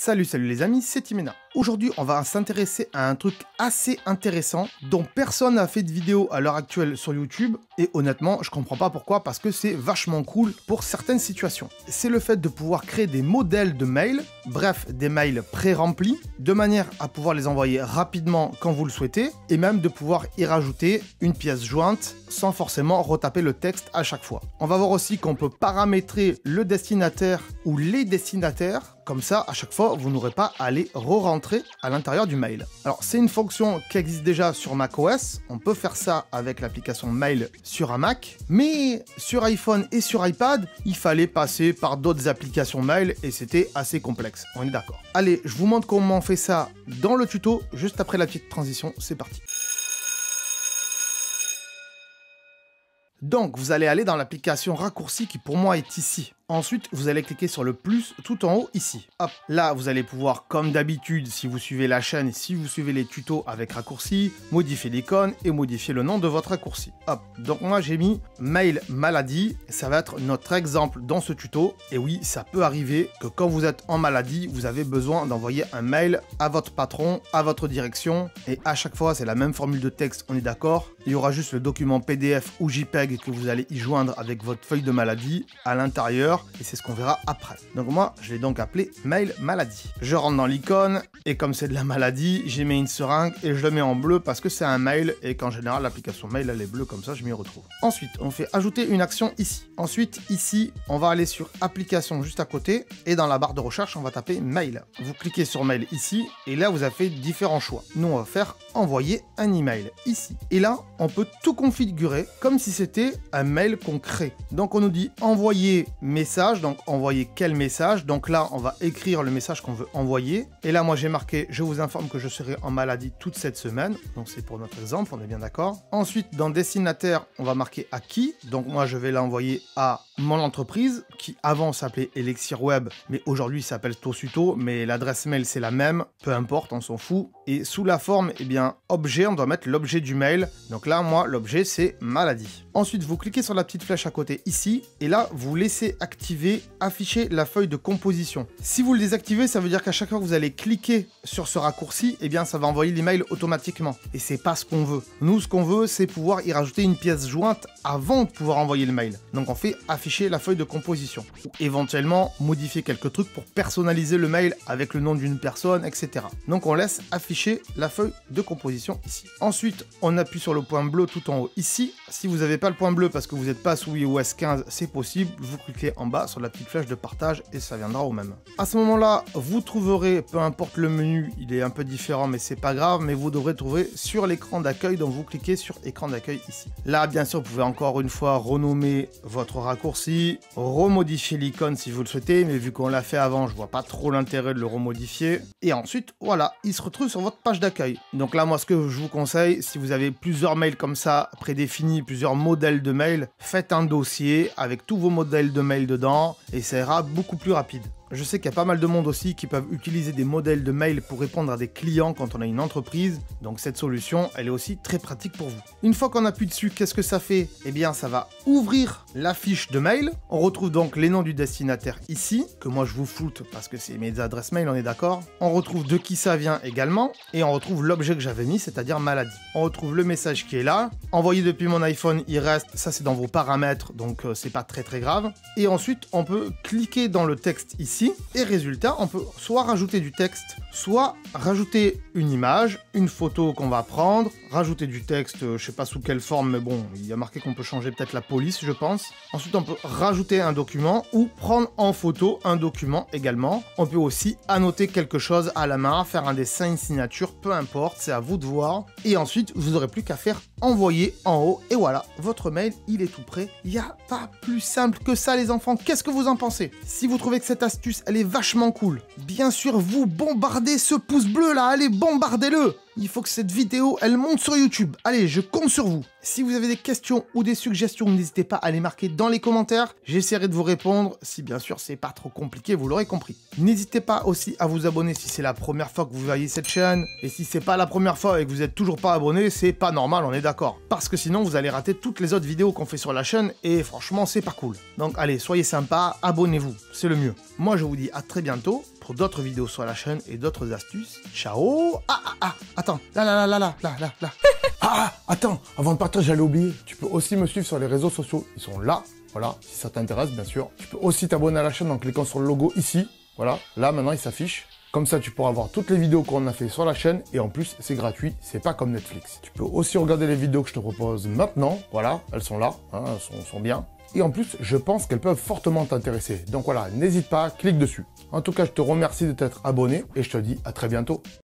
Salut les amis, c'est Timena. Aujourd'hui, on va s'intéresser à un truc assez intéressant dont personne n'a fait de vidéo à l'heure actuelle sur YouTube et honnêtement, je comprends pas pourquoi parce que c'est vachement cool pour certaines situations. C'est le fait de pouvoir créer des modèles de mails, bref, des mails pré-remplis, de manière à pouvoir les envoyer rapidement quand vous le souhaitez et même de pouvoir y rajouter une pièce jointe sans forcément retaper le texte à chaque fois. On va voir aussi qu'on peut paramétrer le destinataire ou les destinataires. Comme ça, à chaque fois, vous n'aurez pas à les re-rentrer à l'intérieur du mail. Alors, c'est une fonction qui existe déjà sur macOS. On peut faire ça avec l'application Mail sur un Mac. Mais sur iPhone et sur iPad, il fallait passer par d'autres applications Mail et c'était assez complexe. On est d'accord. Allez, je vous montre comment on fait ça dans le tuto, juste après la petite transition. C'est parti. Donc, vous allez aller dans l'application raccourci qui pour moi est ici. Ensuite, vous allez cliquer sur le plus tout en haut ici. Hop, là, vous allez pouvoir, comme d'habitude, si vous suivez la chaîne et si vous suivez les tutos avec raccourci, modifier l'icône et modifier le nom de votre raccourci. Hop, donc moi j'ai mis mail maladie. Ça va être notre exemple dans ce tuto. Et oui, ça peut arriver que quand vous êtes en maladie, vous avez besoin d'envoyer un mail à votre patron, à votre direction. Et à chaque fois, c'est la même formule de texte, on est d'accord. Il y aura juste le document PDF ou JPEG que vous allez y joindre avec votre feuille de maladie à l'intérieur. Et c'est ce qu'on verra après. Donc moi, je l'ai donc appelé mail maladie. Je rentre dans l'icône et comme c'est de la maladie, j'ai mis une seringue et je le mets en bleu parce que c'est un mail et qu'en général l'application mail elle est bleue comme ça, je m'y retrouve. Ensuite, on fait ajouter une action ici. Ensuite, ici, on va aller sur application juste à côté et dans la barre de recherche, on va taper mail. Vous cliquez sur mail ici et là vous avez fait différents choix. Nous, on va faire envoyer un email ici. Et là, on peut tout configurer comme si c'était un mail qu'on crée. Donc on nous dit envoyer message, donc envoyer quel message. Donc là, on va écrire le message qu'on veut envoyer. Et là, moi, j'ai marqué, je vous informe que je serai en maladie toute cette semaine. Donc c'est pour notre exemple, on est bien d'accord. Ensuite, dans destinataire, on va marquer à qui. Donc moi, je vais l'envoyer à mon entreprise, qui avant s'appelait Elixir Web, mais aujourd'hui s'appelle Tosuto, mais l'adresse mail c'est la même, peu importe, on s'en fout. Et sous la forme, eh bien, objet, on doit mettre l'objet du mail. Donc là, moi, l'objet c'est maladie. Ensuite, vous cliquez sur la petite flèche à côté ici, et là, vous laissez activer, afficher la feuille de composition. Si vous le désactivez, ça veut dire qu'à chaque fois que vous allez cliquer sur ce raccourci, eh bien, ça va envoyer l'email automatiquement. Et c'est pas ce qu'on veut. Nous, ce qu'on veut, c'est pouvoir y rajouter une pièce jointe avant de pouvoir envoyer le mail. Donc, on fait afficher la feuille de composition. Ou éventuellement, modifier quelques trucs pour personnaliser le mail avec le nom d'une personne, etc. Donc, on laisse afficher la feuille de composition ici. Ensuite, on appuie sur le point bleu tout en haut ici. Si vous n'avez pas le point bleu parce que vous n'êtes pas sous iOS 15, c'est possible. Vous cliquez en bas sur la petite flèche de partage et ça viendra au même. À ce moment-là, vous trouverez, peu importe le menu, il est un peu différent mais c'est pas grave, mais vous devrez trouver sur l'écran d'accueil, donc vous cliquez sur écran d'accueil ici. Là, bien sûr, vous pouvez encore une fois renommer votre raccourci, remodifier l'icône si vous le souhaitez, mais vu qu'on l'a fait avant, je vois pas trop l'intérêt de le remodifier. Et ensuite, voilà, il se retrouve sur votre page d'accueil. Donc là, moi, ce que je vous conseille, si vous avez plusieurs mails comme ça, prédéfinis, plusieurs modèles de mails, faites un dossier avec tous vos modèles de mails dedans et ça ira beaucoup plus rapide. Je sais qu'il y a pas mal de monde aussi qui peuvent utiliser des modèles de mail pour répondre à des clients quand on a une entreprise. Donc cette solution, elle est aussi très pratique pour vous. Une fois qu'on appuie dessus, qu'est-ce que ça fait? Eh bien, ça va ouvrir la fiche de mail. On retrouve donc les noms du destinataire ici, que moi je vous floute parce que c'est mes adresses mail, on est d'accord. On retrouve de qui ça vient également. Et on retrouve l'objet que j'avais mis, c'est-à-dire maladie. On retrouve le message qui est là. Envoyé depuis mon iPhone, il reste. Ça, c'est dans vos paramètres, donc c'est pas très grave. Et ensuite, on peut cliquer dans le texte ici. Et résultat, on peut soit rajouter du texte, soit rajouter une image, une photo qu'on va prendre, rajouter du texte, je sais pas sous quelle forme, mais bon, il y a marqué qu'on peut changer peut-être la police, je pense. Ensuite, on peut rajouter un document ou prendre en photo un document également. On peut aussi annoter quelque chose à la main, faire un dessin, une signature, peu importe, c'est à vous de voir. Et ensuite, vous n'aurez plus qu'à faire envoyer en haut. Et voilà, votre mail, il est tout prêt. Il n'y a pas plus simple que ça, les enfants. Qu'est-ce que vous en pensez? Si vous trouvez que cette astuce, elle est vachement cool, bien sûr, vous bombardez ce pouce bleu là, allez, bombardez-le! Il faut que cette vidéo, elle monte sur YouTube. Allez, je compte sur vous. Si vous avez des questions ou des suggestions, n'hésitez pas à les marquer dans les commentaires. J'essaierai de vous répondre. Si bien sûr, c'est pas trop compliqué, vous l'aurez compris. N'hésitez pas aussi à vous abonner si c'est la première fois que vous voyez cette chaîne. Et si c'est pas la première fois et que vous êtes toujours pas abonné, c'est pas normal, on est d'accord. Parce que sinon, vous allez rater toutes les autres vidéos qu'on fait sur la chaîne et franchement, c'est pas cool. Donc allez, soyez sympas, abonnez-vous, c'est le mieux. Moi, je vous dis à très bientôt pour d'autres vidéos sur la chaîne et d'autres astuces. Ciao. Attends, là. Attends, avant de partir, j'allais oublier. Tu peux aussi me suivre sur les réseaux sociaux. Ils sont là, voilà, si ça t'intéresse, bien sûr. Tu peux aussi t'abonner à la chaîne en cliquant sur le logo ici. Voilà, là, maintenant, il s'affiche. Comme ça, tu pourras voir toutes les vidéos qu'on a fait sur la chaîne. Et en plus, c'est gratuit, c'est pas comme Netflix. Tu peux aussi regarder les vidéos que je te propose maintenant. Voilà, elles sont là, hein, elles sont bien. Et en plus, je pense qu'elles peuvent fortement t'intéresser. Donc voilà, n'hésite pas, clique dessus. En tout cas, je te remercie de t'être abonné et je te dis à très bientôt.